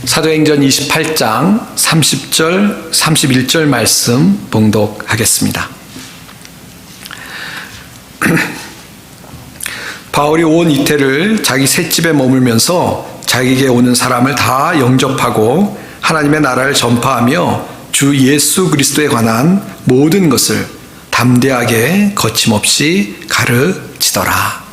사도행전 28장 30절, 31절 말씀 봉독하겠습니다. 바울이 온 이태를 자기 셋집에 머물면서 자기에게 오는 사람을 다 영접하고 하나님의 나라를 전파하며 주 예수 그리스도에 관한 모든 것을 담대하게 거침없이 가르치더라.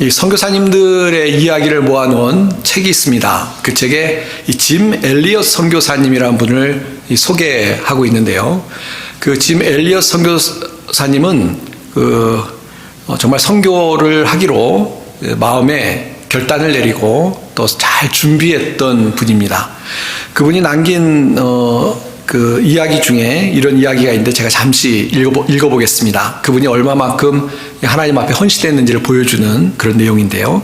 이 선교사님들의 이야기를 모아놓은 책이 있습니다. 그 책에 이 짐 엘리엇 선교사님이라는 분을 소개하고 있는데요. 그 짐 엘리엇 선교사님은 정말 선교를 하기로 마음에 결단을 내리고 또 잘 준비했던 분입니다. 그분이 남긴 그 이야기 중에 이런 이야기가 있는데 제가 잠시 읽어보겠습니다. 그분이 얼마만큼 하나님 앞에 헌신했는지를 보여주는 그런 내용인데요.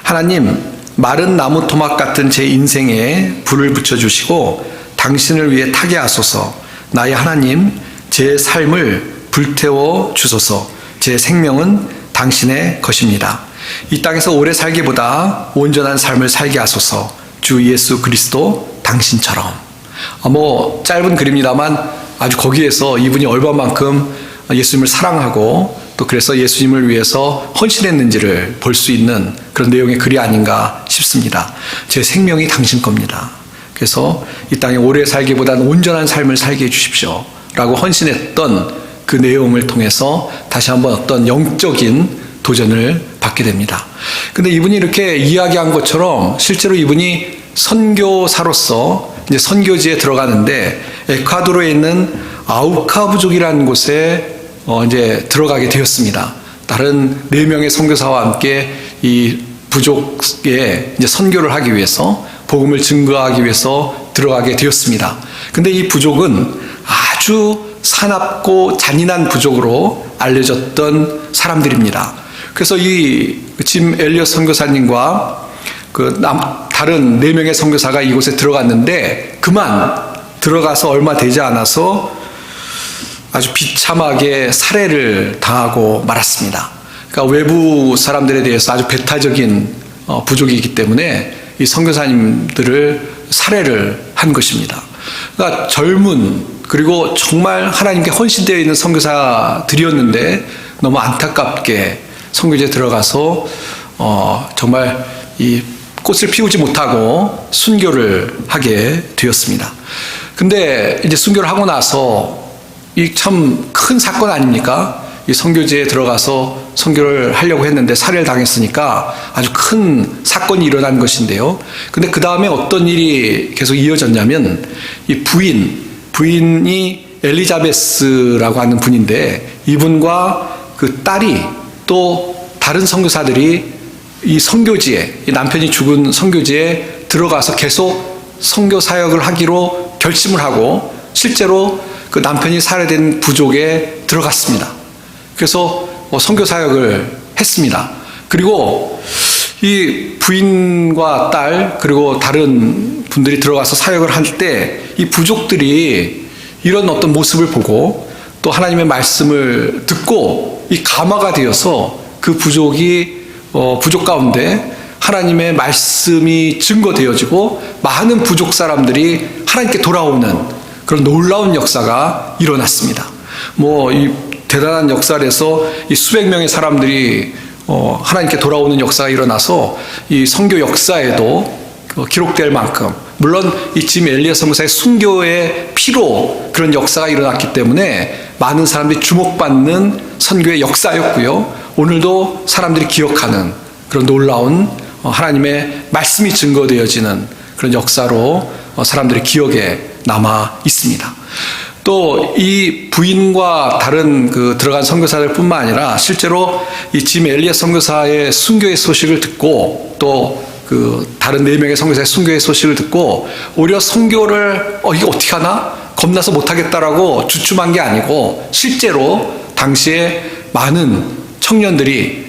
하나님, 마른 나무 토막 같은 제 인생에 불을 붙여주시고 당신을 위해 타게 하소서. 나의 하나님, 제 삶을 불태워 주소서. 제 생명은 당신의 것입니다. 이 땅에서 오래 살기보다 온전한 삶을 살게 하소서. 주 예수 그리스도 당신처럼. 짧은 글입니다만 아주 거기에서 이분이 얼마만큼 예수님을 사랑하고 또 그래서 예수님을 위해서 헌신했는지를 볼 수 있는 그런 내용의 글이 아닌가 싶습니다. 제 생명이 당신 겁니다. 그래서 이 땅에 오래 살기보다는 온전한 삶을 살게 해주십시오 라고 헌신했던 그 내용을 통해서 다시 한번 어떤 영적인 도전을 받게 됩니다. 근데 이분이 이렇게 이야기한 것처럼 실제로 이분이 선교사로서 이제 선교지에 들어가는데 에콰도르에 있는 아우카 부족이라는 곳에 이제 들어가게 되었습니다. 다른 4명의 선교사와 함께 이 부족에 이제 선교를 하기 위해서 복음을 증거하기 위해서 들어가게 되었습니다. 근데 이 부족은 아주 사납고 잔인한 부족으로 알려졌던 사람들입니다. 그래서 이 짐 엘리엇 선교사님과 다른 4명의 선교사가 이곳에 들어갔는데 그만 들어가서 얼마 되지 않아서 아주 비참하게 살해를 당하고 말았습니다. 그러니까 외부 사람들에 대해서 아주 배타적인 부족이기 때문에 이 선교사님들을 살해를 한 것입니다. 그러니까 젊은 그리고 정말 하나님께 헌신되어 있는 선교사들이었는데 너무 안타깝게 선교지에 들어가서 정말 이 꽃을 피우지 못하고 순교를 하게 되었습니다. 근데 이제 순교를 하고 나서 이 참 큰 사건 아닙니까? 이 선교지에 들어가서 선교를 하려고 했는데 살해를 당했으니까 아주 큰 사건이 일어난 것인데요. 근데 그 다음에 어떤 일이 계속 이어졌냐면 이 부인이 엘리자베스라고 하는 분인데 이분과 그 딸이 또 다른 선교사들이 이 선교지에, 이 남편이 죽은 선교지에 들어가서 계속 선교 사역을 하기로 결심을 하고 실제로 그 남편이 살해된 부족에 들어갔습니다. 그래서 선교 사역을 했습니다. 그리고 이 부인과 딸 그리고 다른 분들이 들어가서 사역을 할 때 이 부족들이 이런 어떤 모습을 보고 또 하나님의 말씀을 듣고 이 감화가 되어서 그 부족 가운데 하나님의 말씀이 증거되어지고 많은 부족 사람들이 하나님께 돌아오는 그런 놀라운 역사가 일어났습니다. 이 대단한 역사에서 이 수백 명의 사람들이 하나님께 돌아오는 역사가 일어나서 이 선교 역사에도 기록될 만큼 물론 이 짐 엘리엇 선교사의 순교의 피로 그런 역사가 일어났기 때문에 많은 사람들이 주목받는 선교의 역사였고요. 오늘도 사람들이 기억하는 그런 놀라운 하나님의 말씀이 증거되어지는 그런 역사로 사람들의 기억에 남아 있습니다. 또 이 부인과 다른 들어간 선교사들 뿐만 아니라 실제로 이 짐 엘리엇 선교사의 순교의 소식을 듣고 또 다른 4명의 선교사의 순교의 소식을 듣고 오히려 선교를 이거 어떻게 하나? 겁나서 못하겠다라고 주춤한 게 아니고 실제로 당시에 많은 청년들이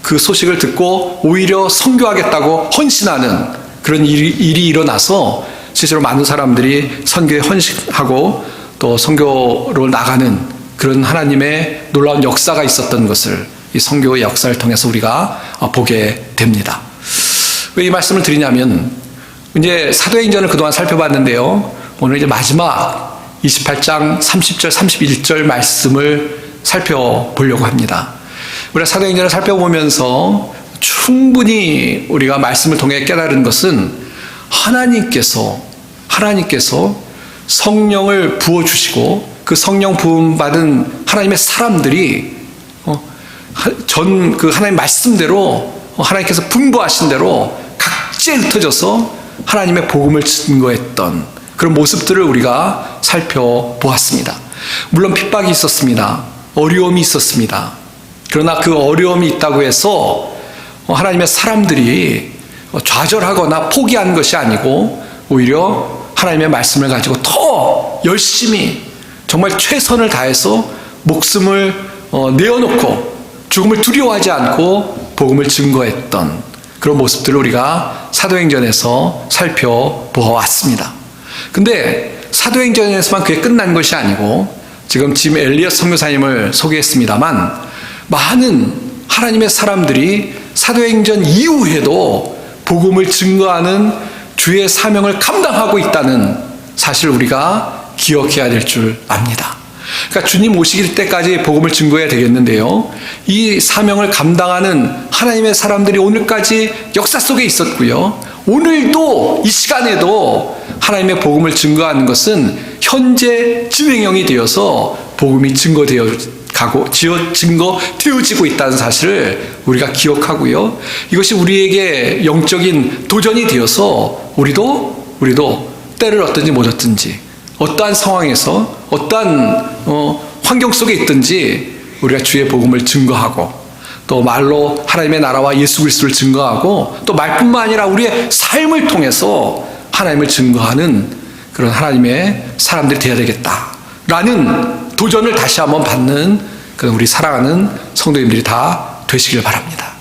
그 소식을 듣고 오히려 선교하겠다고 헌신하는 그런 일이 일어나서 실제로 많은 사람들이 선교에 헌신하고 또 선교로 나가는 그런 하나님의 놀라운 역사가 있었던 것을 이 선교의 역사를 통해서 우리가 보게 됩니다. 왜 이 말씀을 드리냐면 이제 사도행전을 그동안 살펴봤는데요. 오늘 이제 마지막 28장 30절 31절 말씀을 살펴보려고 합니다. 우리가 사도행전을 살펴보면서 충분히 우리가 말씀을 통해 깨달은 것은 하나님께서 성령을 부어주시고 그 성령 부음 받은 하나님의 사람들이 그 하나님 말씀대로 하나님께서 분부하신 대로 각지에 흩어져서 하나님의 복음을 증거했던 그런 모습들을 우리가 살펴보았습니다. 물론 핍박이 있었습니다. 어려움이 있었습니다. 그러나 그 어려움이 있다고 해서 하나님의 사람들이 좌절하거나 포기한 것이 아니고 오히려 하나님의 말씀을 가지고 더 열심히 정말 최선을 다해서 목숨을 내어놓고 죽음을 두려워하지 않고 복음을 증거했던 그런 모습들을 우리가 사도행전에서 살펴보았습니다. 근데 사도행전에서만 그게 끝난 것이 아니고 지금 짐 엘리엇 선교사님을 소개했습니다만 많은 하나님의 사람들이 사도행전 이후에도 복음을 증거하는 주의 사명을 감당하고 있다는 사실을 우리가 기억해야 될 줄 압니다. 그러니까 주님 오시길 때까지 복음을 증거해야 되겠는데요. 이 사명을 감당하는 하나님의 사람들이 오늘까지 역사 속에 있었고요. 오늘도 이 시간에도 하나님의 복음을 증거하는 것은 현재 진행형이 되어서 복음이 증거되어지고 있다는 사실을 우리가 기억하고요. 이것이 우리에게 영적인 도전이 되어서 우리도 때를 얻든지 못 얻든지 어떠한 상황에서 어떠한 환경 속에 있든지 우리가 주의 복음을 증거하고 또 말로 하나님의 나라와 예수 그리스도를 증거하고 또 말뿐만 아니라 우리의 삶을 통해서 하나님을 증거하는 그런 하나님의 사람들이 되어야 되겠다라는 도전을 다시 한번 받는 그런 우리 사랑하는 성도님들이 다 되시길 바랍니다.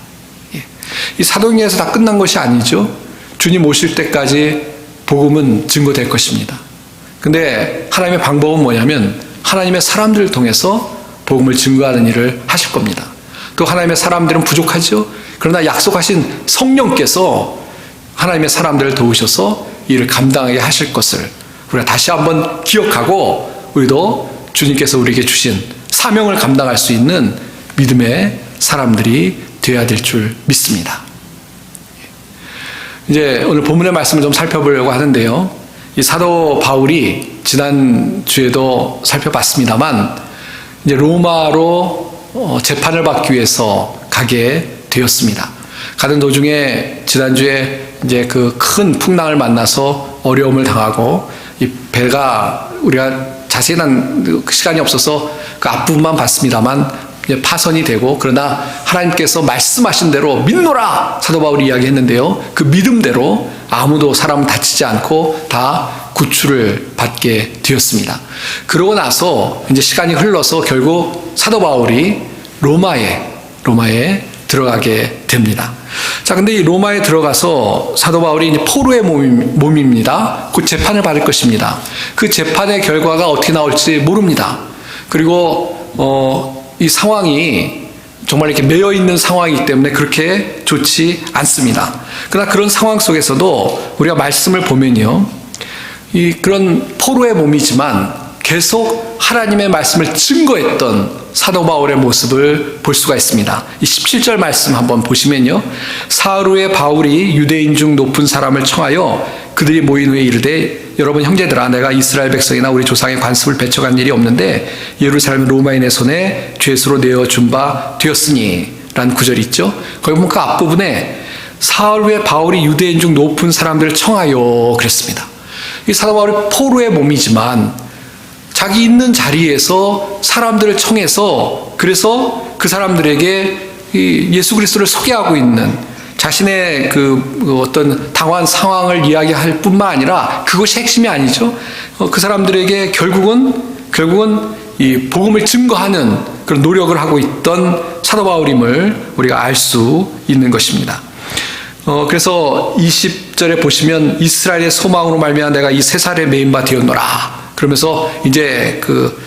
이 사도행전에서 다 끝난 것이 아니죠. 주님 오실 때까지 복음은 증거될 것입니다. 근데 하나님의 방법은 뭐냐면 하나님의 사람들을 통해서 복음을 증거하는 일을 하실 겁니다. 또 하나님의 사람들은 부족하죠. 그러나 약속하신 성령께서 하나님의 사람들을 도우셔서 이를 감당하게 하실 것을 우리가 다시 한번 기억하고 우리도 주님께서 우리에게 주신 사명을 감당할 수 있는 믿음의 사람들이 되어야 될 줄 믿습니다. 이제 오늘 본문의 말씀을 좀 살펴보려고 하는데요. 이 사도 바울이 지난주에도 살펴봤습니다만 이제 로마로 재판을 받기 위해서 가게 되었습니다. 가는 도중에 지난주에 이제 그 큰 풍랑을 만나서 어려움을 당하고 이 배가 우리가 자세한 시간이 없어서 그 앞부분만 봤습니다만 이제 파선이 되고 그러나 하나님께서 말씀하신 대로 믿노라 사도 바울이 이야기했는데요. 그 믿음대로 아무도 사람 다치지 않고 다 구출을 받게 되었습니다. 그러고 나서 이제 시간이 흘러서 결국 사도 바울이 로마에 들어가게 됩니다. 자, 근데 이 로마에 들어가서 사도 바울이 이제 포로의 몸입니다. 곧 재판을 받을 것입니다. 그 재판의 결과가 어떻게 나올지 모릅니다. 그리고 이 상황이 정말 이렇게 매여 있는 상황이기 때문에 그렇게 좋지 않습니다. 그러나 그런 상황 속에서도 우리가 말씀을 보면요, 그런 포로의 몸이지만 계속 하나님의 말씀을 증거했던 사도 바울의 모습을 볼 수가 있습니다. 이 17절 말씀 한번 보시면요. 사흘 후에 바울이 유대인 중 높은 사람을 청하여 그들이 모인 후에 이르되 여러분 형제들아 내가 이스라엘 백성이나 우리 조상의 관습을 배척한 일이 없는데 예루살렘 로마인의 손에 죄수로 내어준 바 되었으니 라는 구절이 있죠. 거기 보면 그 앞부분에 사흘 후에 바울이 유대인 중 높은 사람들을 청하여 그랬습니다. 이 사도 바울이 포로의 몸이지만 자기 있는 자리에서 사람들을 청해서 그래서 그 사람들에게 예수 그리스도를 소개하고 있는 자신의 그 어떤 당황한 상황을 이야기할 뿐만 아니라 그것이 핵심이 아니죠. 그 사람들에게 결국은 이 복음을 증거하는 그런 노력을 하고 있던 사도 바울임을 우리가 알 수 있는 것입니다. 그래서 20절에 보시면 이스라엘의 소망으로 말미암아 내가 이 세 살에 메인 바 되었노라. 그러면서 이제 그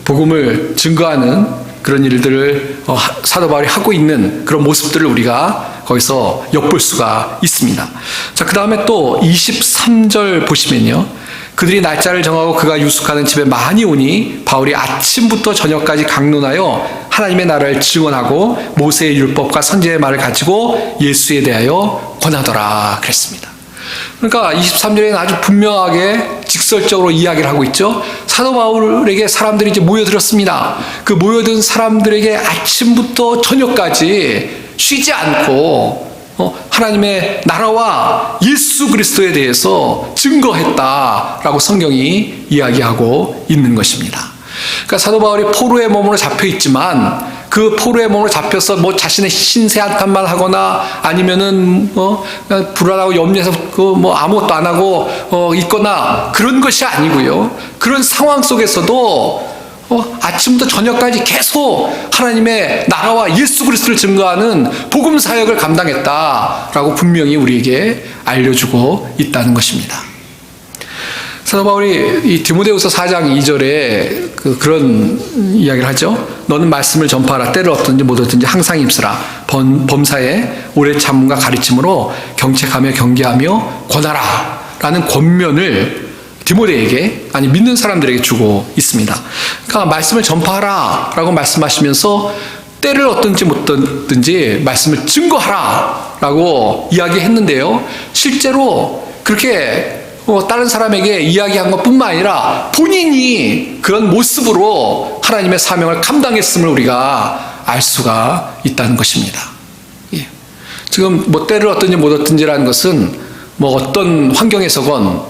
복음을 증거하는 그런 일들을 사도 바울이 하고 있는 그런 모습들을 우리가 거기서 엿볼 수가 있습니다. 자, 그 다음에 또 23절 보시면요. 그들이 날짜를 정하고 그가 유숙하는 집에 많이 오니 바울이 아침부터 저녁까지 강론하여 하나님의 나라를 증언하고 모세의 율법과 선지자의 말을 가지고 예수에 대하여 권하더라 그랬습니다. 그러니까 23절에는 아주 분명하게 직설적으로 이야기를 하고 있죠. 사도 바울에게 사람들이 이제 모여들었습니다. 그 모여든 사람들에게 아침부터 저녁까지 쉬지 않고 하나님의 나라와 예수 그리스도에 대해서 증거했다라고 성경이 이야기하고 있는 것입니다. 그러니까 사도 바울이 포로의 몸으로 잡혀 있지만 그 포로의 몸으로 잡혀서 뭐 자신의 신세 한탄만 하거나 아니면은 그냥 불안하고 염려해서 뭐 아무것도 안 하고 있거나 그런 것이 아니고요. 그런 상황 속에서도 아침부터 저녁까지 계속 하나님의 나라와 예수 그리스도를 증거하는 복음 사역을 감당했다라고 분명히 우리에게 알려주고 있다는 것입니다. 사도 바울이 이 디모데후서 4장 2절에 그런 이야기를 하죠. 너는 말씀을 전파하라. 때를 얻든지 못 얻든지 항상 힘쓰라. 범사에 오래 참음과 가르침으로 경책하며 경계하며 권하라 라는 권면을 디모데에게, 아니 믿는 사람들에게 주고 있습니다. 그러니까 말씀을 전파하라 라고 말씀하시면서 때를 얻든지 못 얻든지 말씀을 증거하라 라고 이야기했는데요. 실제로 그렇게 다른 사람에게 이야기한 것뿐만 아니라 본인이 그런 모습으로 하나님의 사명을 감당했음을 우리가 알 수가 있다는 것입니다. 예. 지금 뭐 때를 얻든지 못 얻든지라는 것은 뭐 어떤 환경에서건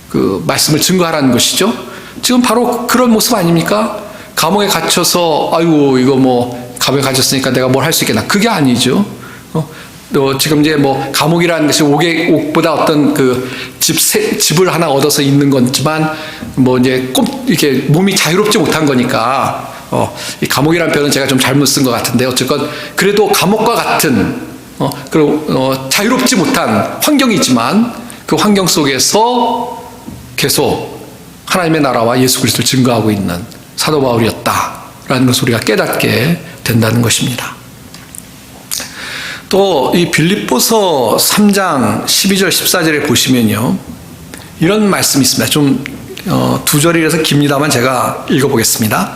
그 말씀을 증거하라는 것이죠. 지금 바로 그런 모습 아닙니까? 감옥에 갇혀서 아이고 이거 뭐 감옥에 갇혔으니까 내가 뭘 할 수 있겠나? 그게 아니죠. 지금 이제 뭐 감옥이라는 것이 옥보다 어떤 그 집을 하나 얻어서 있는 거지만 뭐 이제 꼭 이렇게 몸이 자유롭지 못한 거니까 이 감옥이라는 표현은 제가 좀 잘못 쓴 것 같은데 어쨌건 그래도 감옥과 같은 그리고 자유롭지 못한 환경이지만 그 환경 속에서 계속 하나님의 나라와 예수 그리스도를 증거하고 있는 사도 바울이었다라는 것을 우리가 깨닫게 된다는 것입니다. 또 이 빌립보서 3장 12절 14절에 보시면요. 이런 말씀이 있습니다. 좀 두 절이라서 깁니다만 제가 읽어보겠습니다.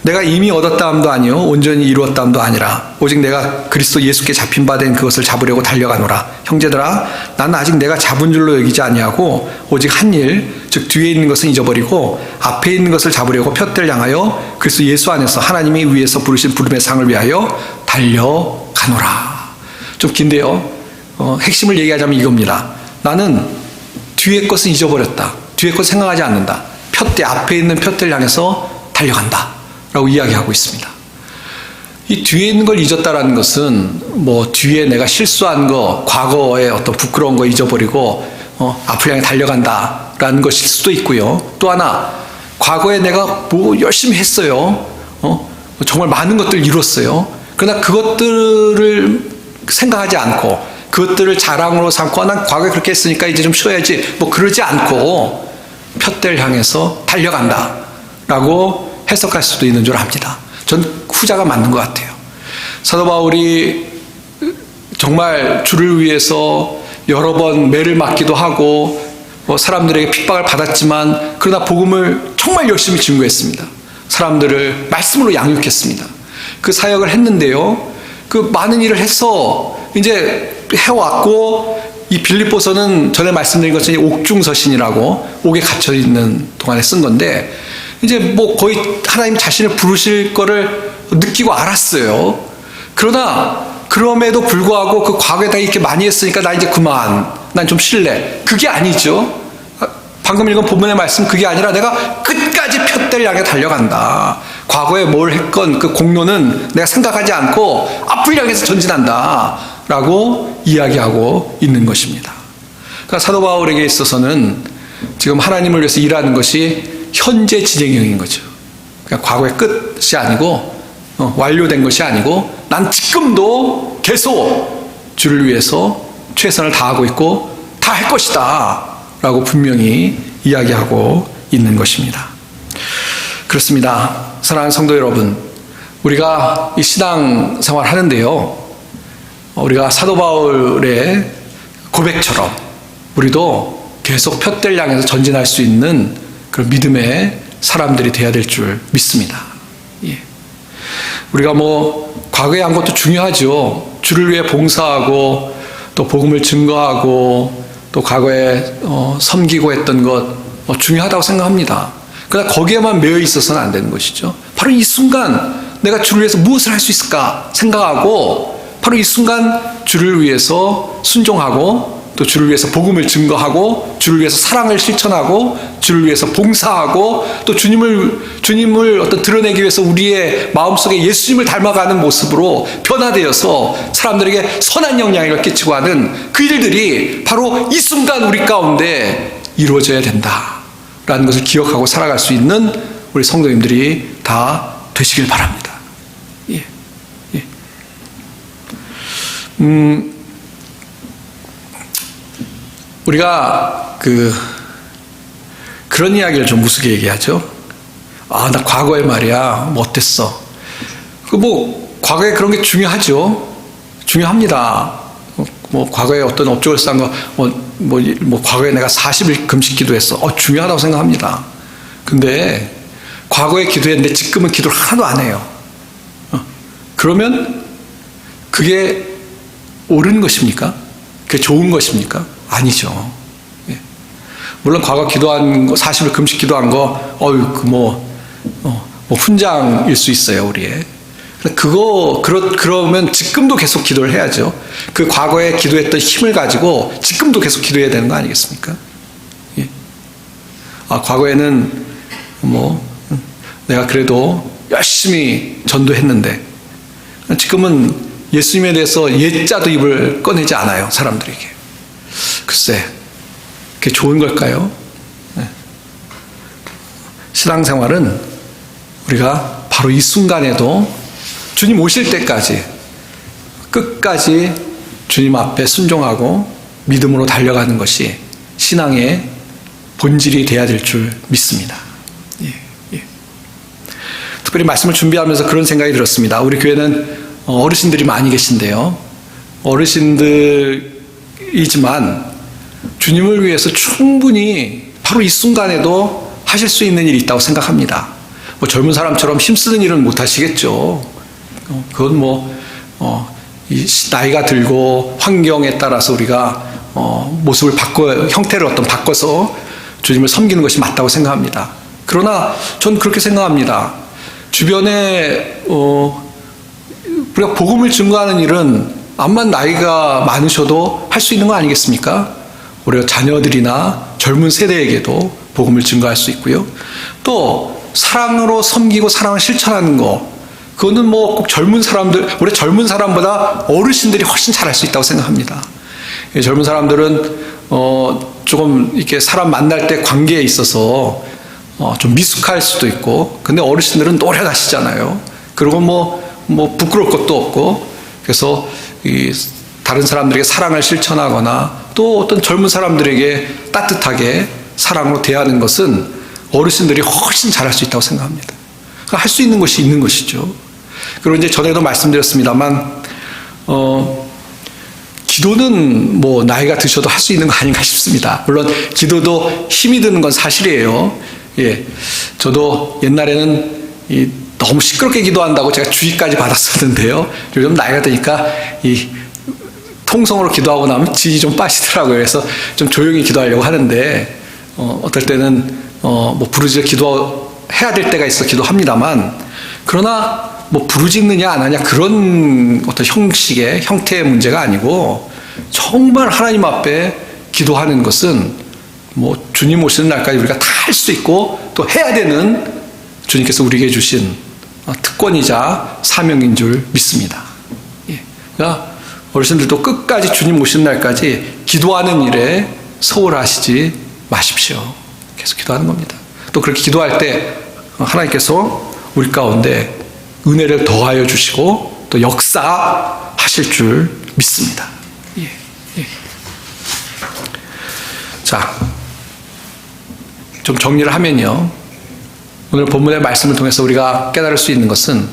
내가 이미 얻었다 함도 아니요 온전히 이루었다 함도 아니라 오직 내가 그리스도 예수께 잡힌 바 된 그것을 잡으려고 달려가노라. 형제들아 나는 아직 내가 잡은 줄로 여기지 아니하고 오직 한 일 즉 뒤에 있는 것은 잊어버리고 앞에 있는 것을 잡으려고 푯대를 향하여 그리스도 예수 안에서 하나님이 위에서 부르신 부름의 상을 위하여 달려가노라. 좀 긴데요. 핵심을 얘기하자면 이겁니다. 나는 뒤의 것은 잊어버렸다. 뒤의 것 생각하지 않는다. 푯대 앞에 있는 푯대를 향해서 달려간다 라고 이야기하고 있습니다. 이 뒤에 있는 걸 잊었다라는 것은 뭐 뒤에 내가 실수한 거, 과거의 어떤 부끄러운 거 잊어버리고 앞을 향해 달려간다라는 것일 수도 있고요. 또 하나 과거에 내가 뭐 열심히 했어요. 정말 많은 것들을 이뤘어요. 그러나 그것들을 생각하지 않고 그것들을 자랑으로 삼고 난 과거에 그렇게 했으니까 이제 좀 쉬어야지 뭐 그러지 않고 푯대를 향해서 달려간다 라고 해석할 수도 있는 줄 압니다. 전 후자가 맞는 것 같아요. 사도 바울이 정말 주를 위해서 여러 번 매를 맞기도 하고 사람들에게 핍박을 받았지만 그러나 복음을 정말 열심히 증거했습니다. 사람들을 말씀으로 양육했습니다. 그 사역을 했는데요. 그 많은 일을 해서 이제 해왔고 이 빌립보서는 전에 말씀드린 것처럼 옥중서신이라고 옥에 갇혀 있는 동안에 쓴 건데 이제 뭐 거의 하나님 자신을 부르실 거를 느끼고 알았어요. 그러나 그럼에도 불구하고 그 과거에다 이렇게 많이 했으니까 나 이제 그만, 난 좀 쉴래. 그게 아니죠. 방금 읽은 본문의 말씀 그게 아니라 내가 끝까지 푯대를 향해 달려간다. 과거에 뭘 했건 그 공로는 내가 생각하지 않고 앞을 향해서 전진한다 라고 이야기하고 있는 것입니다. 그러니까 사도 바울에게 있어서는 지금 하나님을 위해서 일하는 것이 현재 진행형인 거죠. 그러니까 과거의 끝이 아니고 완료된 것이 아니고 난 지금도 계속 주를 위해서 최선을 다하고 있고 다 할 것이다 라고 분명히 이야기하고 있는 것입니다. 그렇습니다. 사랑하는 성도 여러분, 우리가 이 신앙 생활 하는데요, 우리가 사도 바울의 고백처럼 우리도 계속 푯대를 향해서 전진할 수 있는 그런 믿음의 사람들이 돼야 될 줄 믿습니다. 예. 우리가 과거에 한 것도 중요하죠. 주를 위해 봉사하고 또 복음을 증거하고 또 과거에 섬기고 했던 것 중요하다고 생각합니다. 그러나 거기에만 매여 있어서는 안 되는 것이죠. 바로 이 순간 내가 주를 위해서 무엇을 할 수 있을까 생각하고 바로 이 순간 주를 위해서 순종하고 또 주를 위해서 복음을 증거하고 주를 위해서 사랑을 실천하고 주를 위해서 봉사하고 또 주님을 어떤 드러내기 위해서 우리의 마음속에 예수님을 닮아가는 모습으로 변화되어서 사람들에게 선한 영향을 끼치고 하는 그 일들이 바로 이 순간 우리 가운데 이루어져야 된다라는 것을 기억하고 살아갈 수 있는 우리 성도님들이 다 되시길 바랍니다. 예. 예. 우리가 그런 이야기를 좀 무섭게 얘기하죠. 나 과거에 말이야, 어땠어? 과거에 그런 게 중요하죠. 중요합니다. 과거에 어떤 업적을 쌓은 거, 과거에 내가 40일 금식 기도했어. 중요하다고 생각합니다. 근데, 과거에 기도했는데 지금은 기도를 하나도 안 해요. 그러면, 그게 옳은 것입니까? 그게 좋은 것입니까? 아니죠. 예. 물론 과거 기도한 거, 40일 금식 기도한 거, 훈장일 수 있어요, 우리의. 그러면 지금도 계속 기도를 해야죠. 그 과거에 기도했던 힘을 가지고 지금도 계속 기도해야 되는 거 아니겠습니까? 예. 과거에는 내가 그래도 열심히 전도했는데, 지금은 예수님에 대해서 예자도 입을 꺼내지 않아요, 사람들에게. 글쎄, 그게 좋은 걸까요? 네. 신앙생활은 우리가 바로 이 순간에도 주님 오실 때까지 끝까지 주님 앞에 순종하고 믿음으로 달려가는 것이 신앙의 본질이 돼야 될 줄 믿습니다. 예, 예. 특별히 말씀을 준비하면서 그런 생각이 들었습니다. 우리 교회는 어르신들이 많이 계신데요. 어르신들이지만 주님을 위해서 충분히 바로 이 순간에도 하실 수 있는 일이 있다고 생각합니다. 젊은 사람처럼 힘쓰는 일은 못 하시겠죠. 그건 나이가 들고 환경에 따라서 우리가 모습을 형태를 바꿔서 주님을 섬기는 것이 맞다고 생각합니다. 그러나 전 그렇게 생각합니다. 주변에 우리가 복음을 증거하는 일은 암만 나이가 많으셔도 할 수 있는 거 아니겠습니까? 우리가 자녀들이나 젊은 세대에게도 복음을 증거할 수 있고요. 또 사랑으로 섬기고 사랑을 실천하는 거, 그거는 꼭 우리 젊은 사람보다 어르신들이 훨씬 잘할 수 있다고 생각합니다. 젊은 사람들은 조금 이렇게 사람 만날 때 관계에 있어서 좀 미숙할 수도 있고, 근데 어르신들은 노련하시잖아요. 그리고 부끄러울 것도 없고, 그래서 다른 사람들에게 사랑을 실천하거나 또 어떤 젊은 사람들에게 따뜻하게 사랑으로 대하는 것은 어르신들이 훨씬 잘할 수 있다고 생각합니다. 할 수 있는 것이 있는 것이죠. 그리고 이제 전에도 말씀드렸습니다만, 기도는 나이가 드셔도 할 수 있는 거 아닌가 싶습니다. 물론 기도도 힘이 드는 건 사실이에요. 예, 저도 옛날에는 너무 시끄럽게 기도한다고 제가 주의까지 받았었는데요. 요즘 나이가 드니까 통성으로 기도하고 나면 진이 좀 빠지더라고요. 그래서 좀 조용히 기도하려고 하는데, 어떨 때는 부르짖어 기도해야 될 때가 있어 기도합니다만, 그러나 부르짖느냐 안 하냐 그런 어떤 형태의 문제가 아니고, 정말 하나님 앞에 기도하는 것은 주님 오시는 날까지 우리가 다 할 수 있고 또 해야 되는 주님께서 우리에게 주신 특권이자 사명인 줄 믿습니다. 예. 그러니까 어르신들도 끝까지 주님 오시는 날까지 기도하는 일에 소홀하시지 마십시오. 계속 기도하는 겁니다. 또 그렇게 기도할 때 하나님께서 우리 가운데 은혜를 더하여 주시고 또 역사하실 줄 믿습니다. 예. 예. 자, 좀 정리를 하면요, 오늘 본문의 말씀을 통해서 우리가 깨달을 수 있는 것은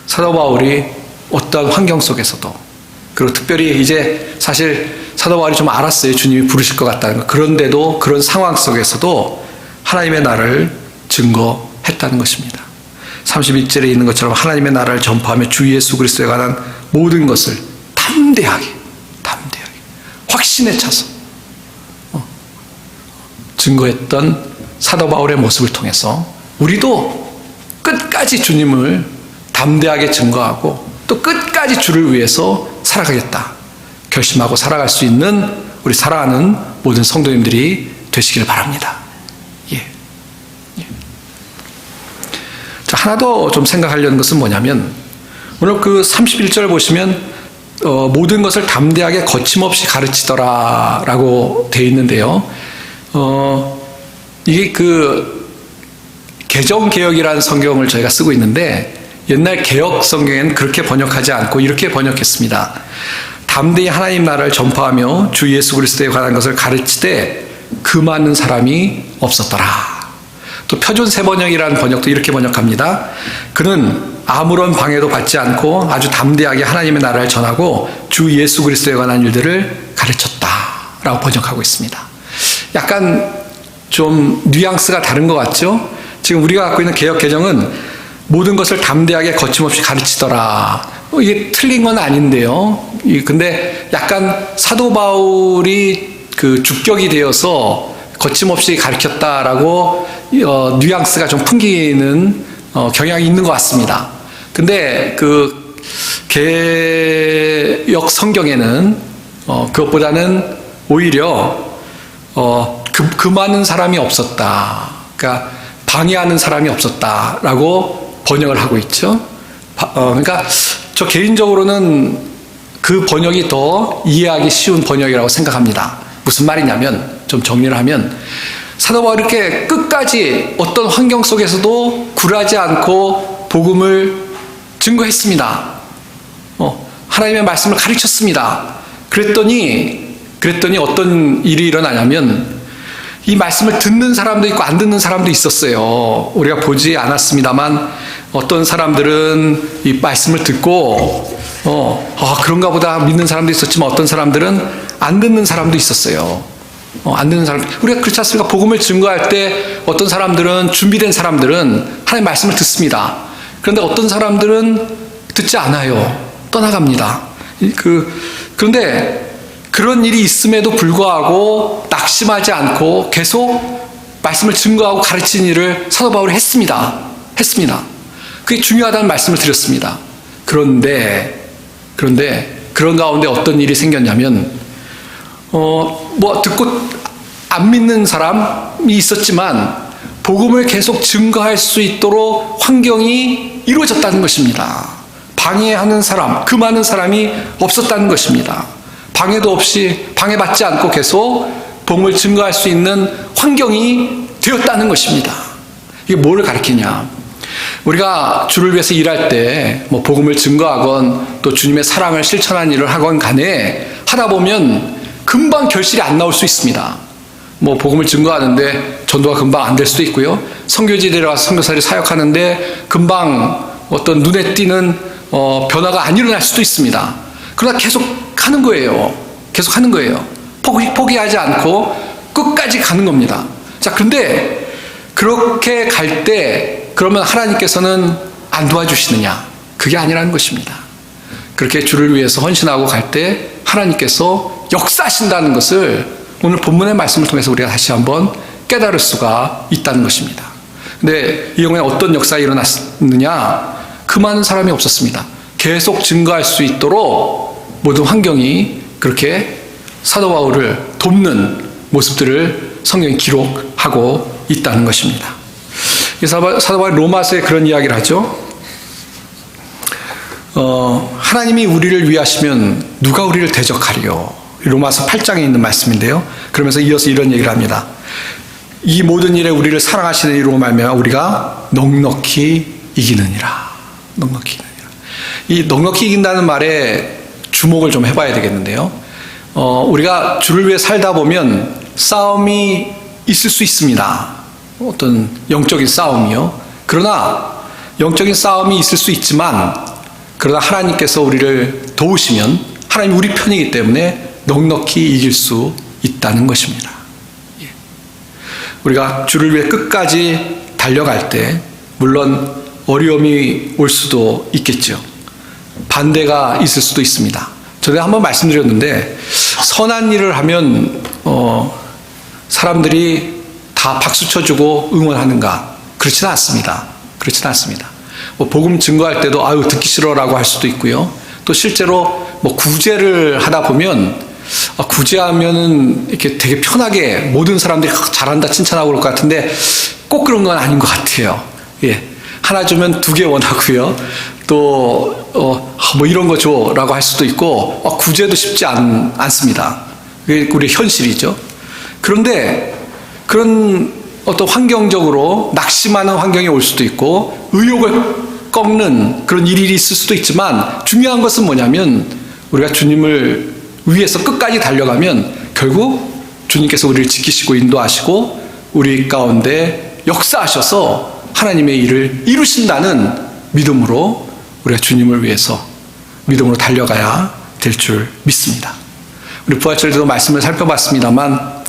사도 바울이 어떤 환경 속에서도, 그리고 특별히 이제 사실 사도 바울이 좀 알았어요. 주님이 부르실 것 같다는 거. 그런데도 그런 상황 속에서도 하나님의 나라를 증거했다는 것입니다. 31절에 있는 것처럼 하나님의 나라를 전파하며 주 예수 그리스도에 관한 모든 것을 담대하게 확신에 차서 증거했던 사도 바울의 모습을 통해서 우리도 끝까지 주님을 담대하게 증거하고 또 끝까지 주를 위해서 살아가겠다 결심하고 살아갈 수 있는 우리 사랑하는 모든 성도님들이 되시길 바랍니다. 예. 자, 하나 더 좀 생각하려는 것은 뭐냐면, 오늘 그 31절 보시면 모든 것을 담대하게 거침없이 가르치더라 라고 되어 있는데요. 이게 그 개정개혁이라는 성경을 저희가 쓰고 있는데, 옛날 개혁 성경에는 그렇게 번역하지 않고 이렇게 번역했습니다. 담대히 하나님 나라를 전파하며 주 예수 그리스도에 관한 것을 가르치되 금하는 사람이 없었더라. 또 표준 세번역이라는 번역도 이렇게 번역합니다. 그는 아무런 방해도 받지 않고 아주 담대하게 하나님의 나라를 전하고 주 예수 그리스도에 관한 일들을 가르쳤다라고 번역하고 있습니다. 약간 좀 뉘앙스가 다른 것 같죠? 지금 우리가 갖고 있는 개역 개정은 모든 것을 담대하게 거침없이 가르치더라. 이게 틀린 건 아닌데요. 근데 약간 사도 바울이 그 주격이 되어서 거침없이 가르쳤다라고 뉘앙스가 좀 풍기는 경향이 있는 것 같습니다. 근데 그 개역 성경에는 그것보다는 오히려 금하는 사람이 없었다. 그러니까 방해하는 사람이 없었다라고 번역을 하고 있죠. 그러니까 저 개인적으로는 그 번역이 더 이해하기 쉬운 번역이라고 생각합니다. 무슨 말이냐면, 좀 정리를 하면, 사도 바울이 이렇게 끝까지 어떤 환경 속에서도 굴하지 않고 복음을 증거했습니다. 하나님의 말씀을 가르쳤습니다. 그랬더니 어떤 일이 일어나냐면, 이 말씀을 듣는 사람도 있고 안 듣는 사람도 있었어요. 우리가 보지 않았습니다만 어떤 사람들은 이 말씀을 듣고 그런가 보다 믿는 사람도 있었지만, 어떤 사람들은 안 듣는 사람도 있었어요. 안 듣는 사람. 우리가 그렇지 않습니까? 복음을 증거할 때 어떤 사람들은, 준비된 사람들은 하나님 말씀을 듣습니다. 그런데 어떤 사람들은 듣지 않아요. 떠나갑니다. 그런데 그런 일이 있음에도 불구하고 낙심하지 않고 계속 말씀을 증거하고 가르치는 일을 사도 바울이 했습니다. 그게 중요하다는 말씀을 드렸습니다. 그런데 그런 가운데 어떤 일이 생겼냐면, 듣고 안 믿는 사람이 있었지만 복음을 계속 증거할 수 있도록 환경이 이루어졌다는 것입니다. 방해하는 사람, 금하는 사람이 없었다는 것입니다. 방해받지 않고 계속 복음을 증거할 수 있는 환경이 되었다는 것입니다. 이게 뭐를 가리키냐? 우리가 주를 위해서 일할 때 복음을 증거하건 또 주님의 사랑을 실천하는 일을 하건 간에 하다 보면 금방 결실이 안 나올 수 있습니다. 복음을 증거하는데 전도가 금방 안 될 수도 있고요. 선교지에 내려가서 선교사를 사역하는데 금방 어떤 눈에 띄는 변화가 안 일어날 수도 있습니다. 그러나 계속 하는 거예요. 포기하지 않고 끝까지 가는 겁니다. 자, 그런데 그렇게 갈 때 그러면 하나님께서는 안 도와주시느냐? 그게 아니라는 것입니다. 그렇게 주를 위해서 헌신하고 갈 때 하나님께서 역사하신다는 것을 오늘 본문의 말씀을 통해서 우리가 다시 한번 깨달을 수가 있다는 것입니다. 근데 이 경우에 어떤 역사가 일어났느냐? 금하는 사람이 없었습니다. 계속 증거할 수 있도록 모든 환경이 그렇게 사도 바울을 돕는 모습들을 성경이 기록하고 있다는 것입니다. 사도 바울이 로마서에 그런 이야기를 하죠. 하나님이 우리를 위하시면 누가 우리를 대적하리요? 로마서 8장에 있는 말씀인데요. 그러면서 이어서 이런 얘기를 합니다. 이 모든 일에 우리를 사랑하시는 이로 말미암아 우리가 넉넉히 이기느니라. 이 넉넉히 이긴다는 말에 주목을 좀 해봐야 되겠는데요. 우리가 주를 위해 살다 보면 싸움이 있을 수 있습니다. 어떤 영적인 싸움이요. 그러나 영적인 싸움이 있을 수 있지만 그러나 하나님께서 우리를 도우시면 하나님이 우리 편이기 때문에 넉넉히 이길 수 있다는 것입니다. 우리가 주를 위해 끝까지 달려갈 때 물론 어려움이 올 수도 있겠죠. 반대가 있을 수도 있습니다. 전에 한번 말씀드렸는데 선한 일을 하면 사람들이 다 박수 쳐주고 응원하는가? 그렇지는 않습니다. 그렇지는 않습니다. 복음 증거할 때도 아유 듣기 싫어라고 할 수도 있고요. 또 실제로 구제를 하다 보면 구제하면은 이렇게 되게 편하게 모든 사람들이 잘한다 칭찬하고 그럴 것 같은데 꼭 그런 건 아닌 것 같아요. 예. 하나 주면 2개 원하고요. 또 뭐 이런 거 줘라고 할 수도 있고 구제도 쉽지 않습니다. 그게 우리의 현실이죠. 그런데 그런 어떤 환경적으로 낙심하는 환경이 올 수도 있고 의욕을 꺾는 그런 일이 있을 수도 있지만 중요한 것은 뭐냐면 우리가 주님을 위해서 끝까지 달려가면 결국 주님께서 우리를 지키시고 인도하시고 우리 가운데 역사하셔서 하나님의 일을 이루신다는 믿음으로 우리가 주님을 위해서 믿음으로 달려가야 될 줄 믿습니다. 우리 부활절에도 말씀을 살펴봤습니다만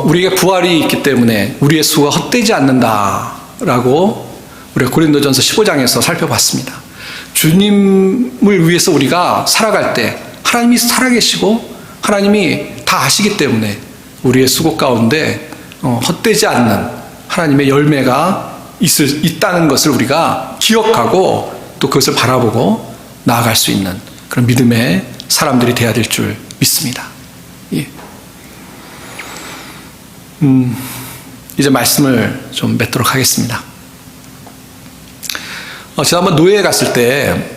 우리에게 부활이 있기 때문에 우리의 수가 헛되지 않는다라고 우리가 고린도전서 15장에서 살펴봤습니다. 주님을 위해서 우리가 살아갈 때 하나님이 살아계시고 하나님이 다 아시기 때문에 우리의 수고 가운데 헛되지 않는 하나님의 열매가 있다는 것을 우리가 기억하고 또 그것을 바라보고 나아갈 수 있는 그런 믿음의 사람들이 되어야 될 줄 믿습니다. 예. 이제 말씀을 좀 맺도록 하겠습니다. 지난번 노예에 갔을 때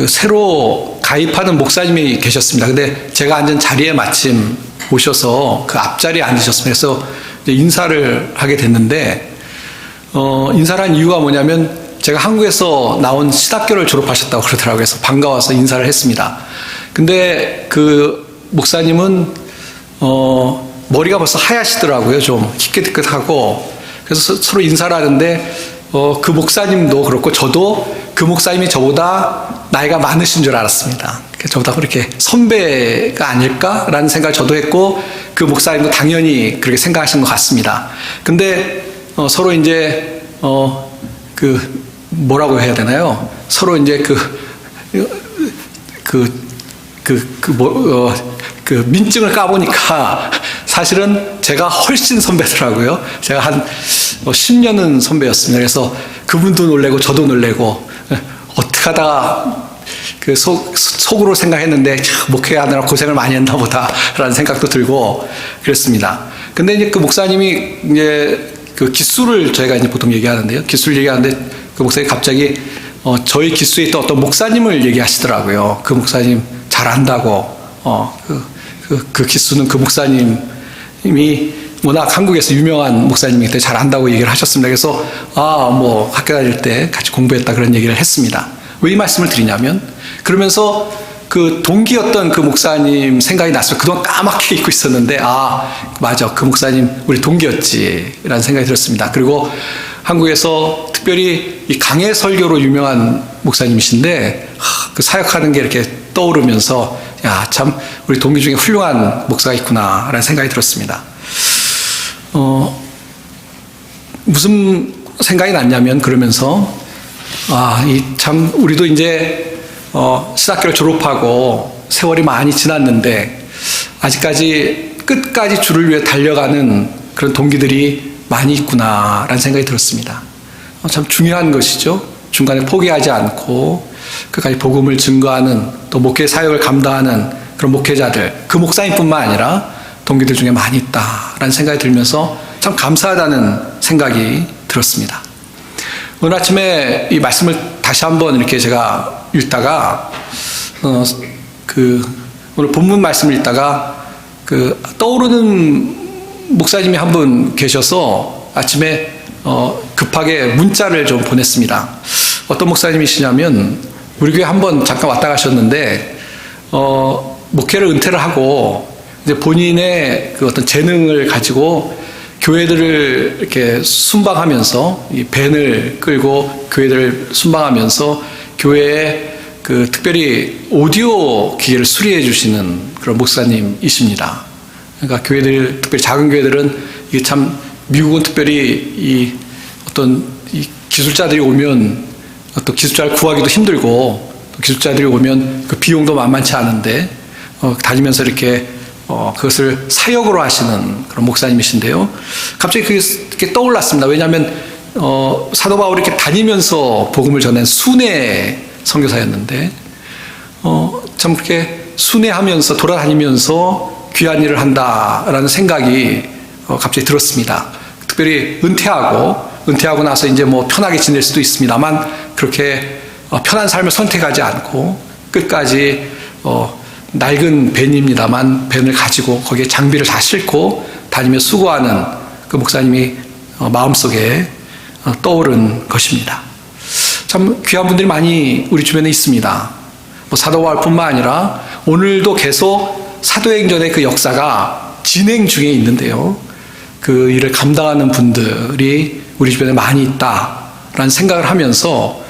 새로 가입하는 목사님이 계셨습니다. 근데 제가 앉은 자리에 마침 오셔서 그 앞자리에 앉으셨습니다. 그래서 이제 인사를 하게 됐는데 인사를 한 이유가 뭐냐면 제가 한국에서 나온 신학교를 졸업하셨다고 그러더라고요. 그래서 반가워서 인사를 했습니다. 근데 그 목사님은 머리가 벌써 하얗시더라고요. 좀 희끗희끗하고. 그래서 서로 인사를 하는데 그 목사님도 그렇고 저도 그 목사님이 저보다 나이가 많으신 줄 알았습니다. 저보다 그렇게 선배가 아닐까라는 생각을 저도 했고 그 목사님도 당연히 그렇게 생각하신 것 같습니다. 근데 서로 이제 뭐라고 해야 되나요? 서로 이제 민증을 까보니까 사실은 제가 훨씬 선배더라고요. 제가 한 10년은 선배였습니다. 그래서 그분도 놀래고 저도 놀래고 어떻게 하다가 속으로 생각했는데 목회하느라 고생을 많이 했나 보다라는 생각도 들고 그랬습니다. 근데 이제 그 목사님이 이제 그 기수를 저희가 이제 보통 얘기하는데요. 기수를 얘기하는데 그 목사님이 갑자기 저희 기수에 있던 어떤 목사님을 얘기하시더라고요. 그 목사님 잘 안다고. 그 기수는 그 목사님이 워낙 한국에서 유명한 목사님이기 때문에 잘 안다고 얘기를 하셨습니다. 그래서 뭐 학교 다닐 때 같이 공부했다 그런 얘기를 했습니다. 왜 이 말씀을 드리냐면 그러면서 그 동기였던 그 목사님 생각이 났어요. 그동안 까맣게 잊고 있었는데 맞아 그 목사님 우리 동기였지라는 생각이 들었습니다. 그리고 한국에서 특별히 이 강해 설교로 유명한 목사님이신데 그 사역하는 게 이렇게 떠오르면서 참 우리 동기 중에 훌륭한 목사가 있구나라는 생각이 들었습니다. 무슨 생각이 났냐면 그러면서 참 우리도 이제 신학교를 졸업하고 세월이 많이 지났는데 아직까지 끝까지 주를 위해 달려가는 그런 동기들이 많이 있구나라는 생각이 들었습니다. 참 중요한 것이죠. 중간에 포기하지 않고 끝까지 복음을 증거하는 또 목회 사역을 감당하는 그런 목회자들, 그 목사님뿐만 아니라 동기들 중에 많이 있다라는 생각이 들면서 참 감사하다는 생각이 들었습니다. 오늘 아침에 이 말씀을 다시 한번 이렇게 제가 읽다가 오늘 본문 말씀을 읽다가 떠오르는 목사님이 한 분 계셔서 아침에 급하게 문자를 좀 보냈습니다. 어떤 목사님이시냐면 우리 교회 한번 잠깐 왔다 가셨는데 목회를 은퇴를 하고 이제 본인의 그 어떤 재능을 가지고 교회들을 이렇게 순방하면서 이 밴을 끌고 교회들을 순방하면서 교회에 특별히 오디오 기계를 수리해 주시는 그런 목사님이십니다. 그러니까 교회들, 특별히 작은 교회들은 이게 참, 미국은 특별히 어떤 기술자들이 오면 또 기술자를 구하기도 힘들고, 또 기술자들이 오면 그 비용도 만만치 않은데, 다니면서 이렇게 그것을 사역으로 하시는 그런 목사님이신데요. 갑자기 그게 떠올랐습니다. 왜냐하면 사도 바울이 이렇게 다니면서 복음을 전한 순회 선교사였는데, 참 그렇게 순회하면서 돌아다니면서 귀한 일을 한다라는 생각이 갑자기 들었습니다. 특별히 은퇴하고 나서 이제 뭐 편하게 지낼 수도 있습니다만, 그렇게 편한 삶을 선택하지 않고 끝까지 낡은 밴입니다만 밴을 가지고 거기에 장비를 다 싣고 다니며 수고하는 그 목사님이 마음속에 떠오른 것입니다. 참 귀한 분들이 많이 우리 주변에 있습니다. 뭐 사도 바울뿐만 아니라 오늘도 계속 사도행전의 그 역사가 진행 중에 있는데요. 그 일을 감당하는 분들이 우리 주변에 많이 있다라는 생각을 하면서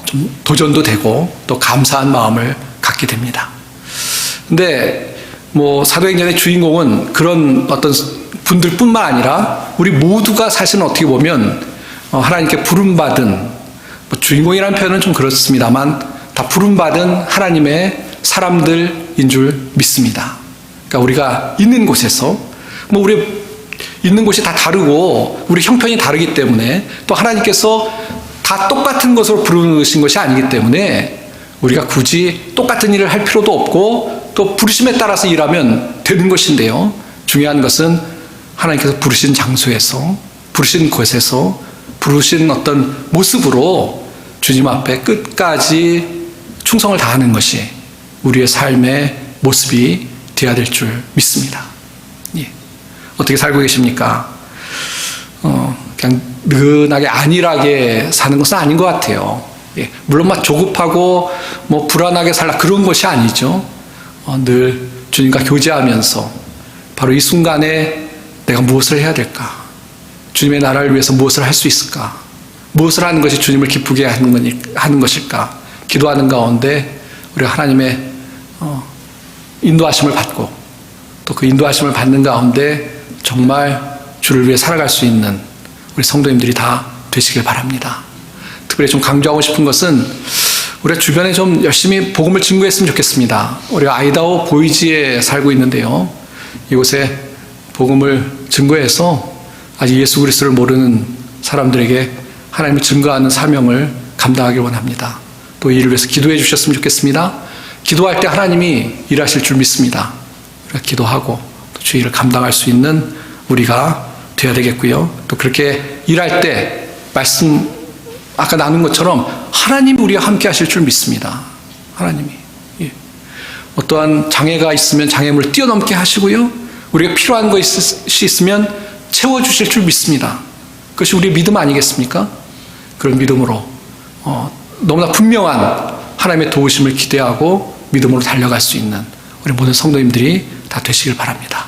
좀 도전도 되고 또 감사한 마음을 갖게 됩니다. 근데 뭐 사도행전의 주인공은 그런 어떤 분들뿐만 아니라 우리 모두가 사실은 어떻게 보면 하나님께 부름받은, 뭐 주인공이라는 표현은 좀 그렇습니다만 다 부름받은 하나님의 사람들인 줄 믿습니다. 그러니까 우리가 있는 곳에서, 뭐 우리 있는 곳이 다 다르고 우리 형편이 다르기 때문에, 또 하나님께서 다 똑같은 것으로 부르신 것이 아니기 때문에 우리가 굳이 똑같은 일을 할 필요도 없고 또 부르심에 따라서 일하면 되는 것인데요. 중요한 것은 하나님께서 부르신 장소에서, 부르신 곳에서, 부르신 어떤 모습으로 주님 앞에 끝까지 충성을 다하는 것이 우리의 삶의 모습이 되어야 될 줄 믿습니다. 예. 어떻게 살고 계십니까? 그냥 느긋하게 안일하게 사는 것은 아닌 것 같아요. 예. 물론 막 조급하고 뭐 불안하게 살라 그런 것이 아니죠. 늘 주님과 교제하면서 바로 이 순간에 내가 무엇을 해야 될까? 주님의 나라를 위해서 무엇을 할 수 있을까? 무엇을 하는 것이 주님을 기쁘게 하는 것일까? 기도하는 가운데 우리가 하나님의 인도하심을 받고 또 그 인도하심을 받는 가운데 정말 주를 위해 살아갈 수 있는 우리 성도님들이 다 되시길 바랍니다. 특별히 좀 강조하고 싶은 것은 우리가 주변에 좀 열심히 복음을 증거했으면 좋겠습니다. 우리가 아이다호 보이지에 살고 있는데요. 이곳에 복음을 증거해서 아직 예수 그리스도를 모르는 사람들에게 하나님을 증거하는 사명을 감당하길 원합니다. 또 이 일을 위해서 기도해 주셨으면 좋겠습니다. 기도할 때 하나님이 일하실 줄 믿습니다. 우리가 기도하고 또 주 일을 감당할 수 있는 우리가 되어야 되겠고요. 또 그렇게 일할 때 말씀 아까 나눈 것처럼 하나님이 우리와 함께 하실 줄 믿습니다. 하나님이. 예. 어떠한 장애가 있으면 장애물을 뛰어넘게 하시고요. 우리가 필요한 것이 있으면 채워주실 줄 믿습니다. 그것이 우리의 믿음 아니겠습니까? 그런 믿음으로 너무나 분명한 하나님의 도우심을 기대하고 믿음으로 달려갈 수 있는 우리 모든 성도님들이 다 되시길 바랍니다.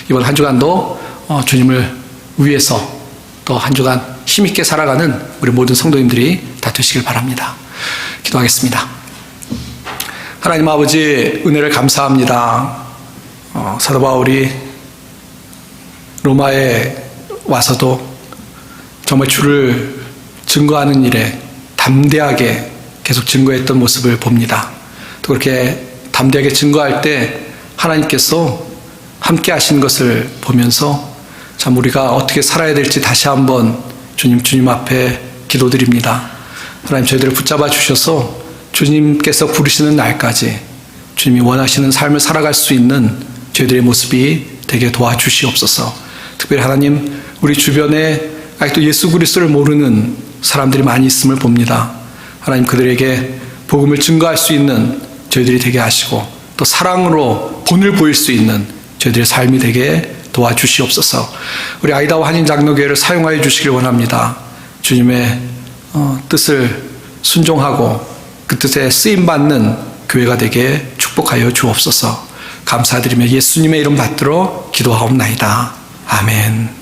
이번 한 주간도 주님을 위해서 또 한 주간 힘있게 살아가는 우리 모든 성도님들이 다 되시길 바랍니다. 기도하겠습니다. 하나님 아버지, 은혜를 감사합니다. 사도 바울이 로마에 와서도 정말 주를 증거하는 일에 담대하게 계속 증거했던 모습을 봅니다. 또 그렇게 담대하게 증거할 때 하나님께서 함께 하신 것을 보면서 참 우리가 어떻게 살아야 될지 다시 한번 주님 앞에 기도드립니다. 하나님 저희들을 붙잡아 주셔서 주님께서 부르시는 날까지 주님이 원하시는 삶을 살아갈 수 있는 저희들의 모습이 되게 도와주시옵소서. 특별히 하나님 우리 주변에 아직도 예수 그리스도를 모르는 사람들이 많이 있음을 봅니다. 하나님 그들에게 복음을 증거할 수 있는 저희들이 되게 하시고 또 사랑으로 본을 보일 수 있는 저희들의 삶이 되게 도와주시옵소서. 우리 아이다호 한인장로교회를 사용하여 주시길 원합니다. 주님의 뜻을 순종하고 그 뜻에 쓰임받는 교회가 되게 축복하여 주옵소서. 감사드리며 예수님의 이름 받들어 기도하옵나이다. 아멘.